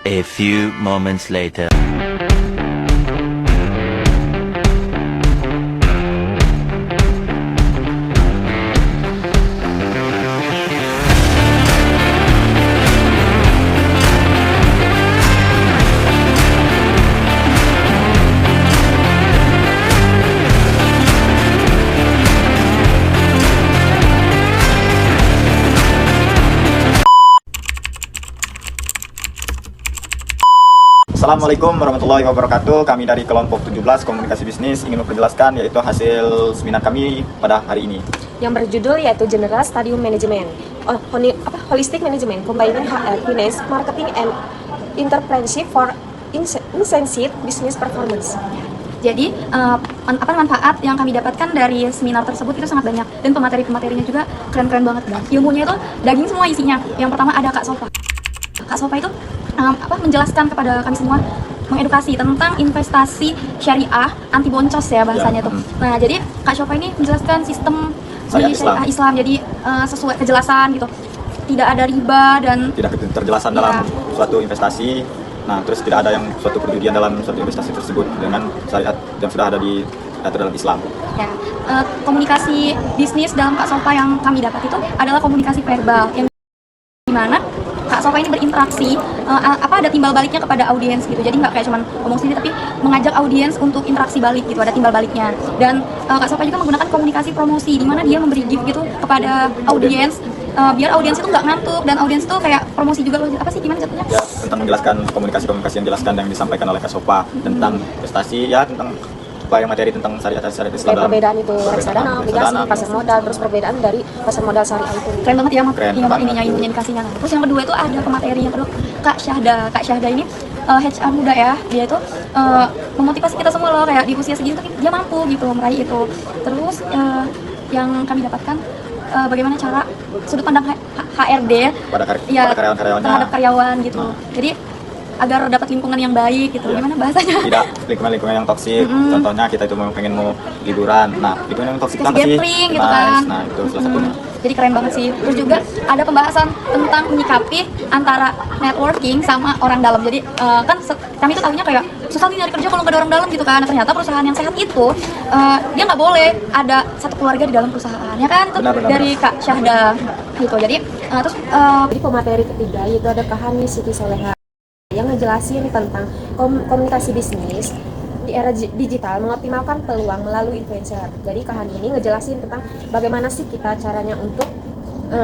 A few moments later. Assalamualaikum warahmatullahi wabarakatuh. Kami dari kelompok 17 Komunikasi Bisnis ingin memperjelaskan yaitu hasil seminar kami pada hari ini. Yang berjudul yaitu General Stadium Management, Holistic Management, Combining Finance, Marketing, and Entrepreneurship for Insensate Business Performance. Jadi manfaat yang kami dapatkan dari seminar tersebut itu sangat banyak, dan pemateri-pematerinya juga keren-keren banget. Ilmunya itu daging semua isinya. Yang pertama ada Kak Sofa. Kak Sofa itu menjelaskan kepada kami semua, mengedukasi tentang investasi syariah anti boncos ya bahasanya tuh. Nah, jadi Kak Sofa ini menjelaskan sistem syariah Islam, jadi sesuai kejelasan gitu. Tidak ada riba dan tidak keterjelasan dalam suatu investasi. Nah, terus tidak ada yang suatu perjudian dalam suatu investasi tersebut dengan syariat yang sudah ada diatur dalam Islam. Ya, komunikasi bisnis dalam Kak Sofa yang kami dapat itu adalah komunikasi verbal, yang dimana Kak Sofa ini berinteraksi, ada timbal baliknya kepada audiens gitu. Jadi nggak kayak cuman ngomong sendiri, tapi mengajak audiens untuk interaksi balik gitu, ada timbal baliknya. Dan Kak Sofa juga menggunakan komunikasi promosi, di mana dia memberi gift gitu kepada audiens, biar audiens itu nggak ngantuk, dan audiens itu kayak promosi juga. Apa sih, gimana jatuhnya? Ya, tentang menjelaskan komunikasi yang dijelaskan yang disampaikan oleh Kak Sofa tentang investasi, ya tentang banyak materi tentang syariat Islam. Kayak perbedaan itu reksadana, obligasi, pasar modal, terus perbedaan dari pasar modal syariah itu. Keren banget ya, banget. ininya, ilmunya dikasihnya. Terus yang kedua itu ada pemateri yang kedua, Kak Syahda. Kak Syahda ini HR muda ya, dia itu memotivasi kita semua loh, kayak di usia segini tapi dia mampu gitu meraih itu. Terus yang kami dapatkan bagaimana cara sudut pandang HRD pada karyawan-karyawannya terhadap karyawan gitu. Jadi agar dapat lingkungan yang baik gitu. Gimana bahasanya? Tidak lingkungan yang toksik. Contohnya kita itu pengen liburan. Nah, lingkungan yang toksik kan pasti gitu kan. Nah, itu salah satunya. Jadi keren banget sih. Terus juga ada pembahasan tentang menyikapi antara networking sama orang dalam. Jadi kan kami tuh tahunya kayak susah nih nyari kerja kalau nggak ada orang dalam gitu kan. Ternyata perusahaan yang sehat itu dia nggak boleh ada satu keluarga di dalam perusahaan, ya kan? Dari Kak Syahda gitu. Jadi terus Jadi pemateri ketiga itu ada Kahani Siti Soleha yang ngejelasin tentang komunikasi bisnis di era digital, mengoptimalkan peluang melalui influencer. Jadi Kahani ini ngejelasin tentang bagaimana sih kita caranya untuk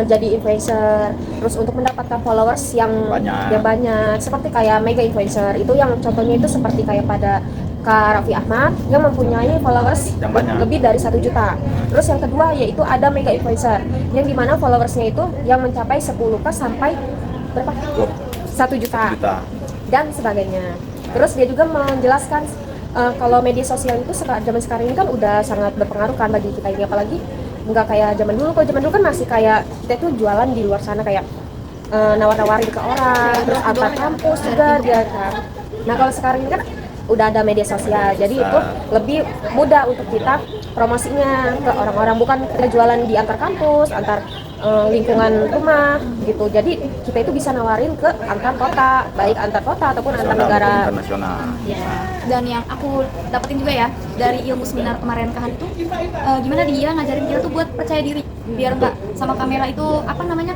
jadi influencer, terus untuk mendapatkan followers yang banyak, seperti kayak mega influencer itu, yang contohnya itu seperti kayak pada Kak Raffi Ahmad yang mempunyai followers lebih dari 1 juta. Terus yang kedua yaitu ada mega influencer yang dimana followersnya itu yang mencapai 10k sampai berapa? 1 juta dan sebagainya. Terus dia juga menjelaskan kalau media sosial itu zaman sekarang ini kan udah sangat berpengaruh kan bagi kita ini, apalagi nggak kayak zaman dulu. Kalau zaman dulu kan masih kayak kita itu jualan di luar sana, kayak nawar-nawarin ke orang, terus antar kampus juga dia kan. Nah, kalau sekarang ini kan udah ada media sosial, jadi itu lebih mudah untuk kita promosinya ke orang-orang, bukan kita jualan di antar kampus, antar lingkungan rumah gitu. Jadi kita itu bisa nawarin ke antar kota, baik antar kota ataupun antar negara internasional. Ya. Dan yang aku dapetin juga ya dari ilmu seminar kemarin Kahan itu, gimana dia ngajarin kita tuh buat percaya diri, biar nggak sama kamera itu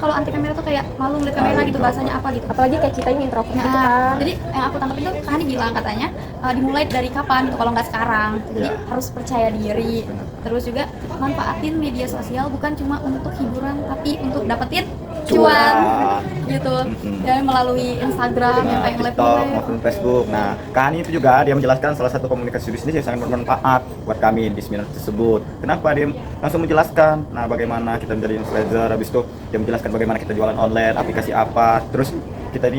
kalau anti kamera tuh kayak malu ngeliat kamera gitu, bahasanya apa gitu. apalagi kayak kita ini introvert gitu kan. Jadi yang aku tangkapin tuh Kahani bilang katanya dimulai dari kapan gitu kalau nggak sekarang. Jadi harus percaya diri. Terus juga manfaatin media sosial bukan cuma untuk hiburan, tapi untuk dapetin cuan gitu. Dan melalui Instagram yang kayak TikTok maupun Facebook. Nah, Kahani itu juga dia menjelaskan salah satu komunikasi bisnis yang sangat bermanfaat buat kami di seminar tersebut. Kenapa dia langsung menjelaskan? Nah, bagaimana kita menjadi influencer, habis itu dia menjelaskan bagaimana kita jualan online, aplikasi apa. Terus kita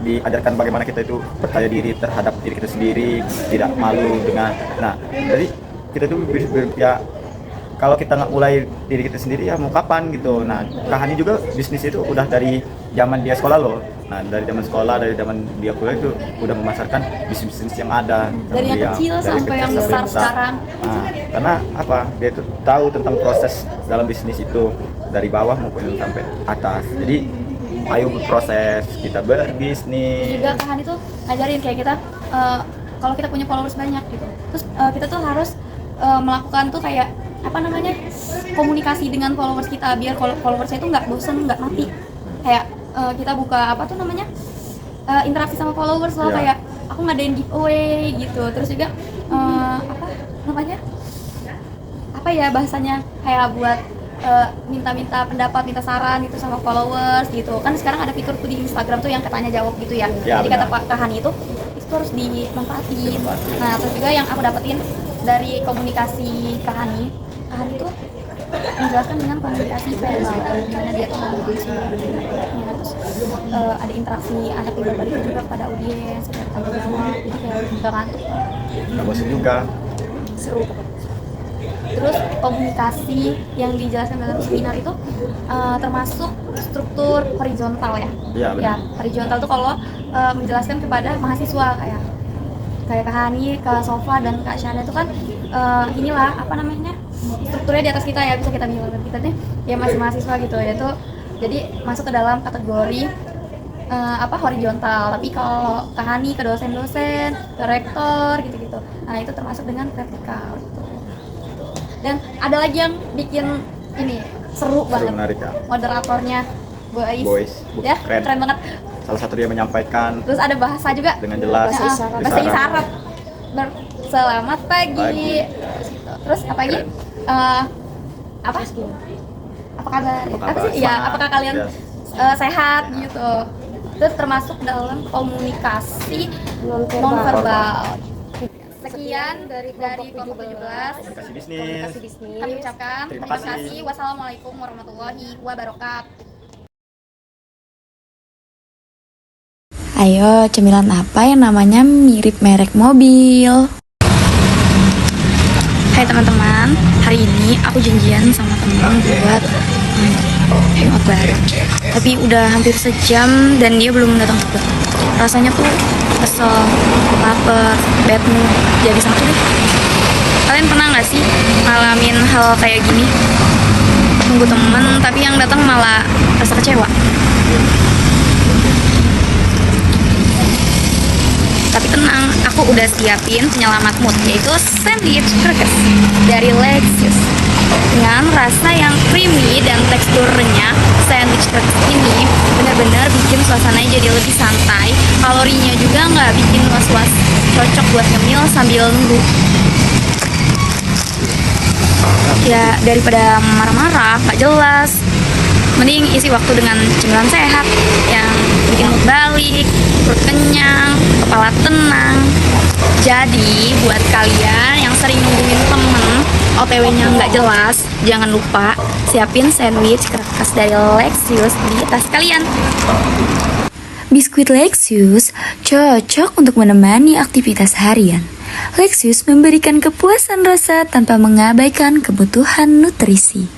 diajarkan bagaimana kita itu percaya diri terhadap diri kita sendiri, tidak malu dengan. Nah, jadi kita tuh ya kalau kita nggak mulai diri kita sendiri ya mau kapan gitu. Nah, Kahani juga bisnis itu udah dari zaman dia sekolah loh. Nah, dari zaman sekolah, dari zaman dia kuliah itu udah memasarkan bisnis yang ada dari yang kecil sampai yang besar sekarang. Nah, karena apa? Dia itu tahu tentang proses dalam bisnis itu dari bawah maupun sampai atas. Jadi ayo berproses, kita berbisnis. Juga Kak Hani tuh ngajarin kayak kita kalau kita punya followers banyak gitu, terus kita tuh harus melakukan tuh kayak apa namanya, komunikasi dengan followers kita biar followersnya itu nggak bosen, nggak mati. Kayak kita buka apa tuh namanya, interaksi sama followers loh, kayak aku ngadain giveaway gitu. Terus juga apa namanya, apa ya bahasanya, kayak buat minta-minta pendapat, minta saran gitu sama followers gitu. Kan sekarang ada fitur tuh di Instagram tuh yang katanya jawab gitu ya. Jadi benar. kata Kak Hani itu harus dimanfaatin. Nah, terus juga yang aku dapetin dari komunikasi Kak Hani tuh menjelaskan dengan komunikasi verbal, karena dia tuh komunikasi verbal, terus ada interaksi anak pribadi juga pada audiens, ada tanggung jawab, jadi kayak nggak ngantuk, Nggak bosan juga. seru. Terus komunikasi yang dijelaskan dalam seminar itu termasuk struktur horizontal ya. Iya, benar. Ya, horizontal tuh kalau menjelaskan kepada mahasiswa kayak Kak Hani, Kak Sofa dan Kak Syahda itu kan inilah apa namanya, strukturnya di atas kita ya, bisa kita bilang kita nih ya masih mahasiswa gitu ya tuh. Jadi masuk ke dalam kategori apa horizontal. Tapi kalau Kak Hani ke dosen-dosen, ke rektor gitu-gitu, nah itu termasuk dengan vertikal gitu. Dan ada lagi yang bikin ini seru banget, Menarik ya. moderatornya Boys. Ya, Keren. keren banget. Salah satu dia menyampaikan Terus ada bahasa juga dengan jelas. Nah, bahasa isyarat. Selamat pagi. Terus apa lagi? Apa? Apa kabar? Apa sih? Ya, apakah kalian sehat gitu? Itu termasuk dalam komunikasi nonverbal. Sekian dari kelompok 17 Komunikasi bisnis. kami ucapkan Terima terima kasih. kasih. Wassalamualaikum warahmatullahi wabarakatuh. Ayo, cemilan apa yang namanya mirip merek mobil? Hai teman-teman, hari ini aku janjian sama temen buat hangout bareng. Tapi udah hampir sejam dan dia belum datang juga. Rasanya tuh kesel, lapar, bad mood, jadi satu deh. Kalian pernah nggak sih ngalamin hal kayak gini? Nunggu temen tapi yang datang malah rasa kecewa. Tapi tenang, aku udah siapin penyelamat mood, yaitu sandwich burgers dari Lexus. Dengan rasa yang creamy dan teksturnya, sandwich burgers ini benar-benar bikin suasananya jadi lebih santai. Kalorinya juga nggak bikin was-was, cocok buat ngemil sambil nunggu. Ya, daripada marah-marah, gak jelas, mending isi waktu dengan cemilan sehat yang bikin mood balik, perut kenyang, kepala tenang. Jadi buat kalian yang sering nungguin temen OTW-nya nggak jelas, jangan lupa siapin sandwich kertas dari Lexus di tas kalian. Biskuit Lexus cocok untuk menemani aktivitas harian. Lexus memberikan kepuasan rasa tanpa mengabaikan kebutuhan nutrisi.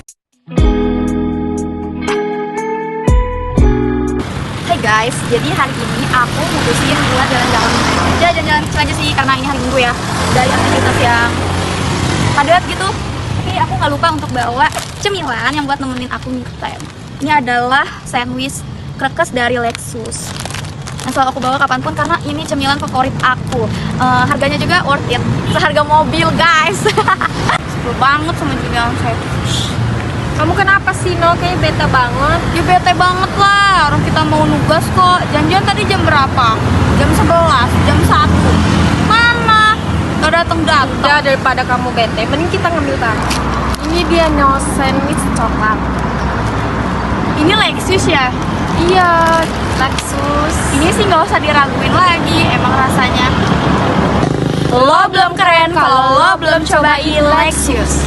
Hai guys, jadi hari ini aku mutusin buat jalan-jalan. Ya jalan-jalan kecil aja sih, karena ini hari Minggu ya. Dari aktivitas yang padat gitu. Tapi aku nggak lupa untuk bawa cemilan yang buat nemenin aku me time. Ini adalah sandwich krekes dari Lexus. Yang selalu aku bawa kapanpun karena ini cemilan favorit aku. Harganya juga worth it, seharga mobil guys. Seru banget sama cemilan saya. Kamu kenapa sih, Nol? Kayaknya bete banget. Ya bete banget lah, orang kita mau nugas kok. Janjian tadi jam berapa? Jam 11, jam 1. Mana? Gak dateng-dateng. Udah, daripada kamu bete, mending kita ngambil taruh. Ini dia no sandwich coklat. Ini Lexus ya? Iya, Lexus. Ini sih nggak usah diraguin lagi, emang rasanya lo belum keren kalau lo belum cobain Lexus.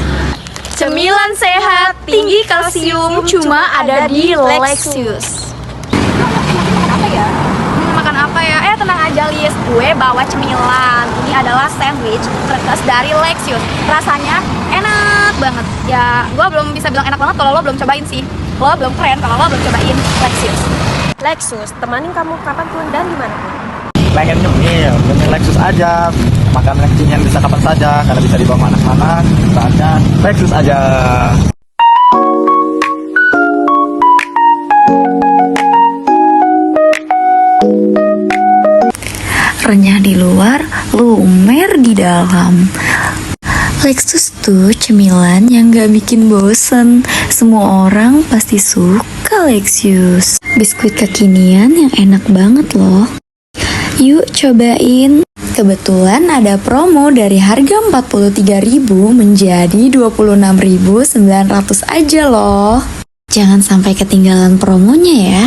Cemilan sehat, tinggi kalsium, cuma ada di Lexus. Makan apa ya? Tenang aja Lis, gue bawa cemilan. Ini adalah sandwich krekes dari Lexus. Rasanya enak banget. Ya, gue belum bisa bilang enak banget kalau lo belum cobain sih. Lo belum keren kalau lo belum cobain Lexus. Lexus, temanin kamu kapanpun dan dimanapun. Pengen nyemil Lexus aja. Makan yang bisa kapan saja, karena bisa dibawa mana-mana. Saatnya Lexus aja. renyah di luar, lumer di dalam. Lexus tuh cemilan yang gak bikin bosen. Semua orang pasti suka Lexus. Biskuit kekinian yang enak banget loh. Yuk cobain. Kebetulan ada promo dari harga 43.000 menjadi 26.900 aja loh. Jangan sampai ketinggalan promonya ya.